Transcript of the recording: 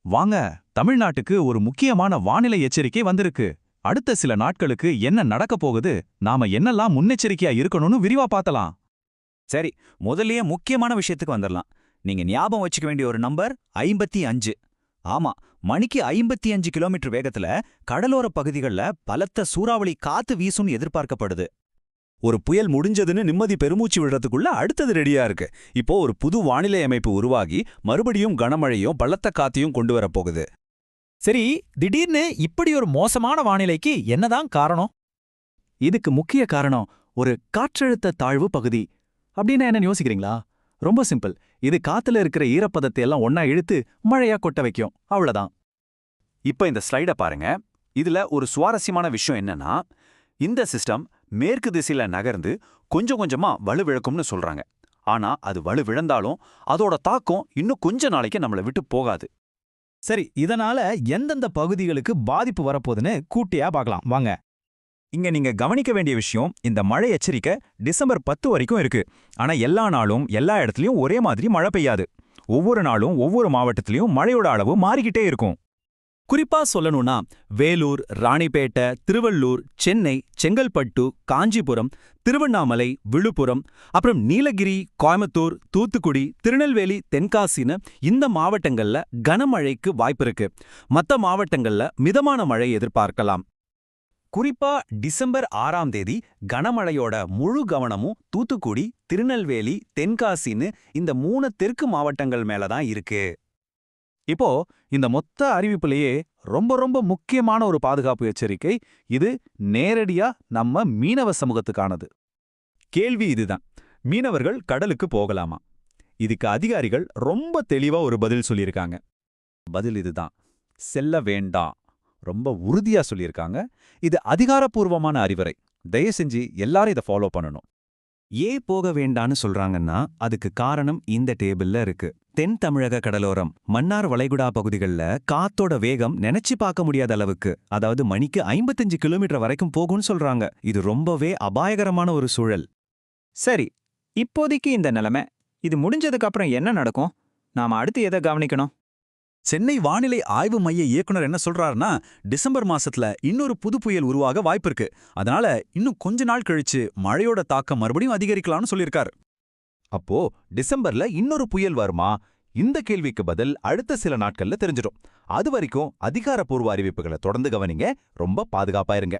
வாங்க, தமிழ்நாட்டுக்கு ஒரு முக்கியமான வானிலை எச்சரிக்கை வந்திருக்கு. அடுத்த சில நாட்களுக்கு என்ன நடக்கப் போகுது, நாம என்னெல்லாம் முன்னெச்சரிக்கையா இருக்கணும்னு விரிவா பார்த்தலாம். சரி, முதல்லயே முக்கியமான விஷயத்துக்கு வந்துடலாம். நீங்க ஞாபகம் வச்சுக்க வேண்டிய ஒரு நம்பர் 55. ஆமா, மணிக்கு 55 கிலோமீட்டர் வேகத்துல கடலோர பகுதிகள்ல பலத்த சூறாவளி காத்து வீசும்னு எதிர்பார்க்கப்படுது. ஒரு புயல் முடிஞ்சதுன்னு நிம்மதி பெருமூச்சு விடுறதுக்குள்ள அடுத்தது ரெடியா இருக்கு. இப்போ ஒரு புது வானிலை அமைப்பு உருவாகி மறுபடியும் கனமழையும் பலத்த காத்தையும் கொண்டு வரப் போகுது. சரி, திடீர்னு இப்படி ஒரு மோசமான வானிலைக்கு என்னதான் காரணம்? இதுக்கு முக்கிய காரணம் ஒரு காற்றழுத்த தாழ்வு பகுதி. அப்படின்னு என்ன யோசிக்கிறீங்களா? ரொம்ப சிம்பிள். இது காத்துல இருக்கிற ஈரப்பதத்தை எல்லாம் ஒன்னா இழுத்து மழையா கொட்ட வைக்கும், அவ்வளவுதான். இப்ப இந்த ஸ்லைட பாருங்க. இதுல ஒரு சுவாரஸ்யமான விஷயம் என்னன்னா, இந்த சிஸ்டம் மேற்கு திசையில நகர்ந்து கொஞ்சம் கொஞ்சமா வலுவிழக்கும்னு சொல்றாங்க. ஆனா அது வலுவிழந்தாலும் அதோட தாக்கம் இன்னும் கொஞ்ச நாளைக்கு நம்மளை விட்டு போகாது. சரி, இதனால எந்தெந்த பகுதிகளுக்கு பாதிப்பு வரப்போகுதுன்னு கூட்டியா பார்க்கலாம் வாங்க. இங்க நீங்க கவனிக்க வேண்டிய விஷயம், இந்த மழை எச்சரிக்கை டிசம்பர் 10 வரைக்கும் இருக்கு. ஆனா எல்லா நாளும் எல்லா இடத்துலயும் ஒரே மாதிரி மழை பெய்யாது. ஒவ்வொரு நாளும் ஒவ்வொரு மாவட்டத்திலயும் மழையோட அளவு மாறிக்கிட்டே இருக்கும். குறிப்பா சொல்லணும்னா, வேலூர், ராணிப்பேட்டை, திருவள்ளூர், சென்னை, செங்கல்பட்டு, காஞ்சிபுரம், திருவண்ணாமலை, விழுப்புரம், அப்புறம் நீலகிரி, கோயம்புத்தூர், தூத்துக்குடி, திருநெல்வேலி, தென்காசின்னு இந்த மாவட்டங்கள்ல கனமழைக்கு வாய்ப்பிருக்கு. மத்த மாவட்டங்கள்ல மிதமான மழை எதிர்பார்க்கலாம். குறிப்பா டிசம்பர் 6ஆம் தேதி கனமழையோட முழு கவனமும் தூத்துக்குடி, திருநெல்வேலி, தென்காசின்னு இந்த 3 தெற்கு மாவட்டங்கள் மேலதான் இருக்கு. இப்போ இந்த மொத்த அறிவிப்புலயே ரொம்ப ரொம்ப முக்கியமான ஒரு பாதுகாப்பு எச்சரிக்கை. இது நேரடியா நம்ம மீனவ சமூகத்துக்கானது. கேள்வி இதுதான், மீனவர்கள் கடலுக்கு போகலாமா? இதுக்கு அதிகாரிகள் ரொம்ப தெளிவா ஒரு பதில் சொல்லியிருக்காங்க. பதில் இதுதான், செல்ல வேண்டாம். ரொம்ப உறுதியா சொல்லியிருக்காங்க. இது அதிகாரப்பூர்வமான அறிவுரை. தயவு செஞ்சு எல்லாரும் இதை ஃபாலோ பண்ணணும். ஏன் போக வேண்டான்னு சொல்றாங்கன்னா, அதுக்கு காரணம் இந்த டேபிள்ல இருக்கு. தென் தமிழக கடலோரம், மன்னார் வளைகுடா பகுதிகளில் காத்தோட வேகம் நினைச்சு பார்க்க முடியாத அளவுக்கு, அதாவது மணிக்கு 55 கிலோமீட்டர் வரைக்கும் போகும்னு சொல்றாங்க. இது ரொம்பவே அபாயகரமான ஒரு சூழல். சரி, இப்போதைக்கு இந்த நிலைமை. இது முடிஞ்சதுக்கு அப்புறம் என்ன நடக்கும்? நாம அடுத்து எதை கவனிக்கணும்? சென்னை வானிலை ஆய்வு மைய இயக்குனர் என்ன சொல்றாருன்னா, டிசம்பர் மாசத்துல இன்னொரு புது புயல் உருவாக வாய்ப்பிருக்கு. அதனால இன்னும் கொஞ்ச நாள் கழிச்சு மழையோட தாக்கம் மறுபடியும் அதிகரிக்கலாம்னு சொல்லியிருக்காரு. அப்போ டிசம்பர்ல இன்னொரு புயல் வருமா? இந்த கேள்விக்கு பதில் அடுத்த சில நாட்கள்ல தெரிஞ்சிடும். அது வரைக்கும் அதிகாரப்பூர்வ அறிவிப்புகளை தொடர்ந்து கவனிங்க. ரொம்ப பாதுகாப்பா இருங்க.